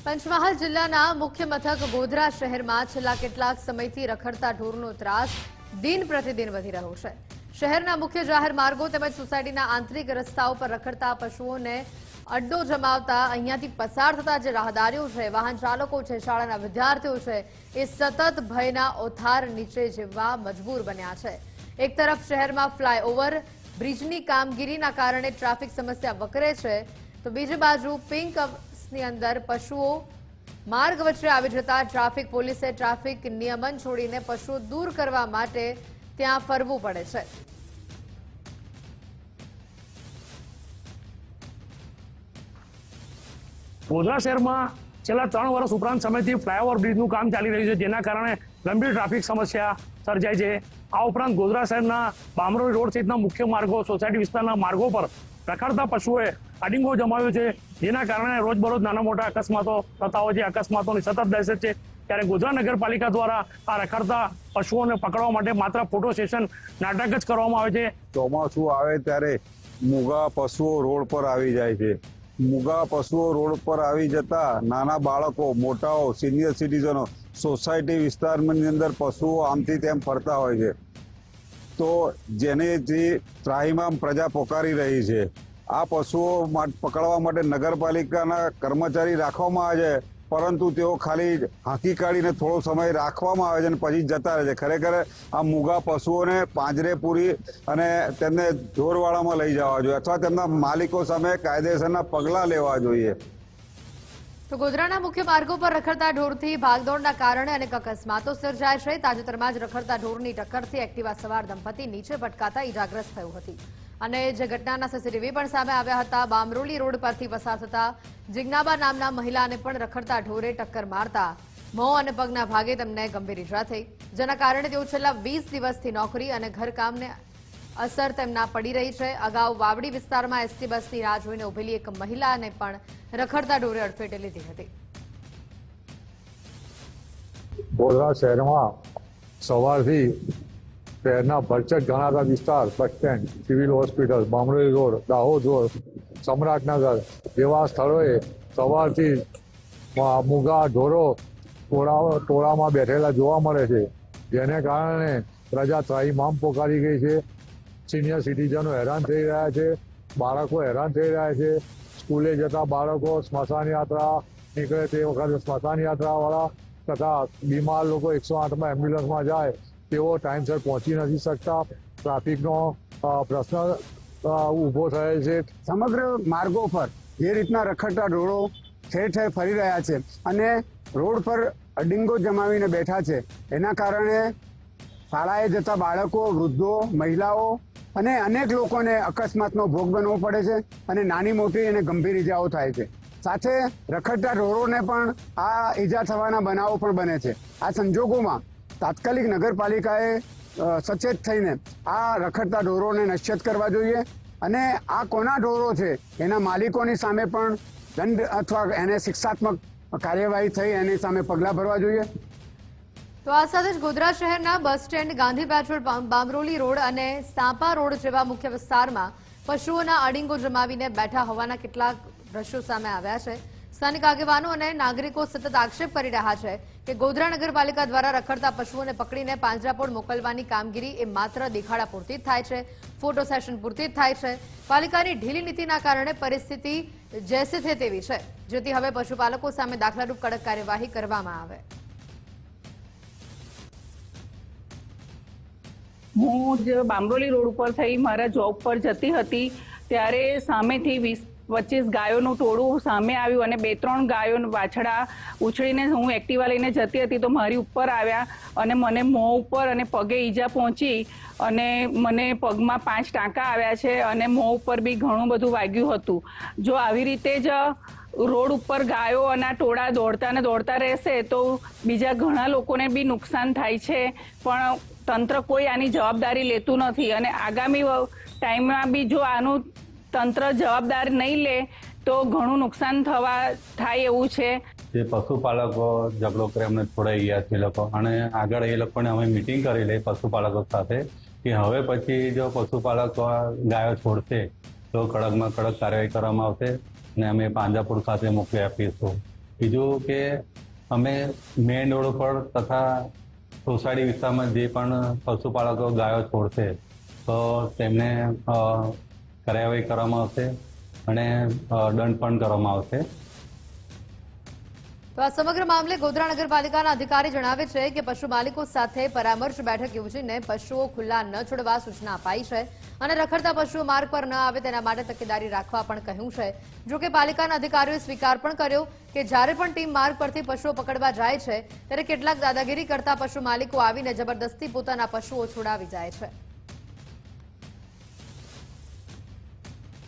પંચમહાલ જિલ્લાના મુખ્ય મથક ગોધરા શહેરમાં છેલ્લા કેટલાક સમયથી રખડતા ઢોરનો ત્રાસ દિન પ્રતિદિન વધી રહ્યો છે। શહેરના મુખ્ય જાહેર માર્ગો તેમજ સોસાયટીના આંતરિક રસ્તાઓ પર રખડતા પશુઓને અડ્ડો જમાવતા અહીંયાથી પસાર થતા જે રાહદારીઓ છે, વાહન ચાલકો છે, શાળાના વિદ્યાર્થીઓ છે, એ સતત ભયના ઓથાર નીચે જીવવા મજબૂર બન્યા છે। એક તરફ શહેરમાં ફ્લાયઓવર બ્રિજની કામગીરીના કારણે ટ્રાફિક સમસ્યા વકરે છે, તો બીજી બાજુ પિંક ની અંદર પશુઓ માર્ગ વચ્ચે આવી જતા ટ્રાફિક પોલીસે ટ્રાફિક નિયમન છોડીને પશુઓ દૂર કરવા માટે ત્યાં ફરવું પડે છે। ગોધરા શહેરમાં છેલ્લા 3 વર્ષ ઉપરાંત સમયથી ફ્લાયઓવર બ્રિજનું કામ ચાલી રહ્યું છે, જેના કારણે ગંભીર ટ્રાફિક સમસ્યા સર્જાય છે। આ ઉપરાંત ગોધરા શહેરના બામરોલી રોડ સહિતના મુખ્ય માર્ગો, સોસાયટી વિસ્તારના માર્ગો પર રખડતા પશુઓએ અડીંગો જમાવ્યો છે, જેના કારણે રોજબરોજ નાના મોટા અકસ્માતો થતા હોય છે। અકસ્માતોની સતત દહેશત છે, ત્યારે ગોધરા નગરપાલિકા દ્વારા આ રખડતા પશુઓને પકડવા માટે માત્ર ફોટો સેશન નાટક જ કરવામાં આવે છે। ચોમાસું આવે ત્યારે મૂગા પશુઓ રોડ પર આવી જાય છે। મૂગા પશુઓ રોડ પર આવી જતા નાના બાળકો, મોટાઓ, સિનિયર સિટીઝનો સોસાયટી વિસ્તારની અંદર પશુઓ આમથી તેમ ફરતા હોય છે, તો જેને જે ત્રાહિમામ પ્રજા પોકારી રહી છે। આ પશુઓ પકડવા માટે નગરપાલિકાના કર્મચારી રાખવામાં આવે છે, પરંતુ તેઓ ખાલી હાંકી કાઢીને થોડો સમય રાખવામાં આવે છે અને પછી જતા રહે છે। ખરેખર આ મૂગા પશુઓને પાંજરે પૂરી અને તેમને ઢોરવાડામાં લઈ જવા જોઈએ અથવા તેમના માલિકો સામે કાયદેસરના પગલાં લેવા જોઈએ। તો ગોધરાના મુખ્ય માર્ગો પર રખડતા ઢોરથી ભાગદોડના કારણે અનેક અકસ્માતો સર્જાય છે। તાજેતરમાં જ રખડતા ઢોરની ટક્કરથી એક્ટિવા સવાર દંપતી નીચે પટકાતા ઈજાગ્રસ્ત થયું હતી અને જે ઘટનાના સીસીટીવી પણ સામે આવ્યા હતા। બામરોલી રોડ પરથી પસાર થતા જિજ્ઞાબા નામના મહિલાને પણ રખડતા ઢોરે ટક્કર મારતા મોં અને પગના ભાગે તેમને ગંભીર ઈજા થઈ, જેના કારણે તેઓ છેલ્લા 20 દિવસથી નોકરી અને ઘરકામને અસર તેમના પડી રહી છે। અગાઉ વાવડી વિસ્તારમાં એસટી બસની રાહ જોઈને ઉભેલી એક મહિલાને પણ રખડતા ઢોરે અડફેટે લીધી હતી। ગોધરા શહેરમાં સવારથી શહેરના ભરચક ગણાતા વિસ્તાર, bus stand, civil hospital, Bamroli road, Dahod road, Samratnagar જેવા સ્થળોએ સવારથી મૂગા ઢોરો ટોળામાં બેઠેલા જોવા મળે છે, જેને કારણે પ્રજા ત્રાહિમામ પોકારી ગઈ છે। સિનિયર સિટીઝનો હેરાન થઈ રહ્યા છે, બાળકો હેરાન થઈ રહ્યા છે। સ્કૂલે જતા બાળકો સ્મશાન યાત્રા નીકળે તે વખતે સ્મશાન યાત્રાવાળા તથા બીમાર લોકો 108માં એમ્બ્યુલન્સમાં જાય તેઓ ટાઈમસર પહોંચી નથી શકતા। ટ્રાફિકનો પ્રશ્ન ઊભો થયેલ છે। સમગ્ર માર્ગો પર જે રીતના રખડતા ઢોરો ઠેર ઠેર ફરી રહ્યા છે અને રોડ પર અડિંગો જમાવીને બેઠા છે, એના કારણે શાળાએ જતા બાળકો, વૃદ્ધો, મહિલાઓ અને અનેક લોકોને અકસ્માતનો ભોગ બનવો પડે છે અને નાની મોટી અને ગંભીર ઈજાઓ થાય છે। સાથે રખડતા ઢોરોને પણ આ ઈજા થવાના બનાવો પણ બને છે। આ સંજોગોમાં તાત્કાલિક નગરપાલિકાએ સચેત થઈને આ રખડતા ઢોરોને નશ્યત કરવા જોઈએ અને આ કોના ઢોરો છે એના માલિકોની સામે પણ દંડ અથવા એને શિક્ષાત્મક કાર્યવાહી થઈ એની સામે પગલાં ભરવા જોઈએ। તો આ સાથે જ ગોધરા શહેરના bus stand, Gandhi petrol pump, Bamroli road અને સાંપા રોડ જેવા મુખ્ય વિસ્તારમાં પશુઓના અડીંગો જમાવીને બેઠા હોવાના કેટલાક દ્રશ્યો સામે આવ્યા છે। સ્થાનિક આગેવાનો અને નાગરિકો સતત આક્ષેપ કરી રહ્યા છે કે ગોધરા નગરપાલિકા દ્વારા રખડતા પશુઓને પકડીને પાંજરાપોળ મોકલવાની કામગીરી એ માત્ર દેખાડા પૂરતી જ થાય છે, ફોટો સેશન પૂરતી જ થાય છે। પાલિકાની ઢીલી નીતિના કારણે પરિસ્થિતિ જેસે થે તેવી છે, જેથી હવે પશુપાલકો સામે દાખલારૂપ કડક કાર્યવાહી કરવામાં આવે। હું જ બામરોલી રોડ ઉપર થઈ મારા જોબ પર જતી હતી ત્યારે સામેથી 20-25 ગાયોનું ટોળું સામે આવ્યું અને 2-3 ગાયો વાછડા ઉછળીને હું એક્ટિવા લઈને જતી હતી તો મારી ઉપર આવ્યા અને મને મોં ઉપર અને પગે ઈજા પહોંચી અને મને પગમાં 5 ટાંકા આવ્યા છે અને મોં ઉપર બી ઘણું બધું વાગ્યું હતું। જો આવી રીતે જ રોડ ઉપર ગાયો અને ટોળા દોડતા રહેશે તો બીજા ઘણા લોકોને બી નુકસાન થાય છે, પણ તંત્ર કોઈ આની જવાબદારી લેતું નથી અને આગામી ટાઈમમાં બી જો આનું તંત્ર જવાબદારી નહીં લે તો ઘણું નુકસાન થાય એવું છે। જે પશુપાલકો ઝઘડો કરે એમને છોડાઈ ગયા છે લોકો, અને આગળ એ લોકોને અમે મિટિંગ કરી લઈ પશુપાલકો સાથે કે હવે પછી જો પશુપાલકો ગાયો છોડશે તો કડકમાં કડક કાર્યવાહી કરવામાં આવશે અને અમે પાંજરાપોળ ખાતે મોકલી આપીશું। બીજું કે અમે મેઇન રોડ ઉપર તથા સોસાયટી વિસ્તારમાં જે પણ પશુપાલકો ગાયો છોડશે તો તેમને કાર્યવાહી કરવામાં આવશે અને દંડ પણ કરવામાં આવશે. તો આ સમગ્ર મામલે ગોધરા નગરપાલિકાના અધિકારી જણાવે છે કે પશુ માલિકો સાથે પરામર્શ બેઠક યોજીને પશુઓ ખુલ્લા ન છોડવા સૂચના અપાઈ છે અને રખડતા પશુઓ માર્ગ પર ન આવે તેના માટે તકેદારી રાખવા પણ કહ્યું છે. જો કે પાલિકાના અધિકારીઓએ સ્વીકાર પણ કર્યો કે જ્યારે પણ ટીમ માર્ગ પરથી પશુઓ પકડવા જાય છે ત્યારે કેટલાક દાદાગીરી કરતા પશુ માલિકો આવીને જબરદસ્તી પોતાના પશુઓ છોડાવી જાય છે.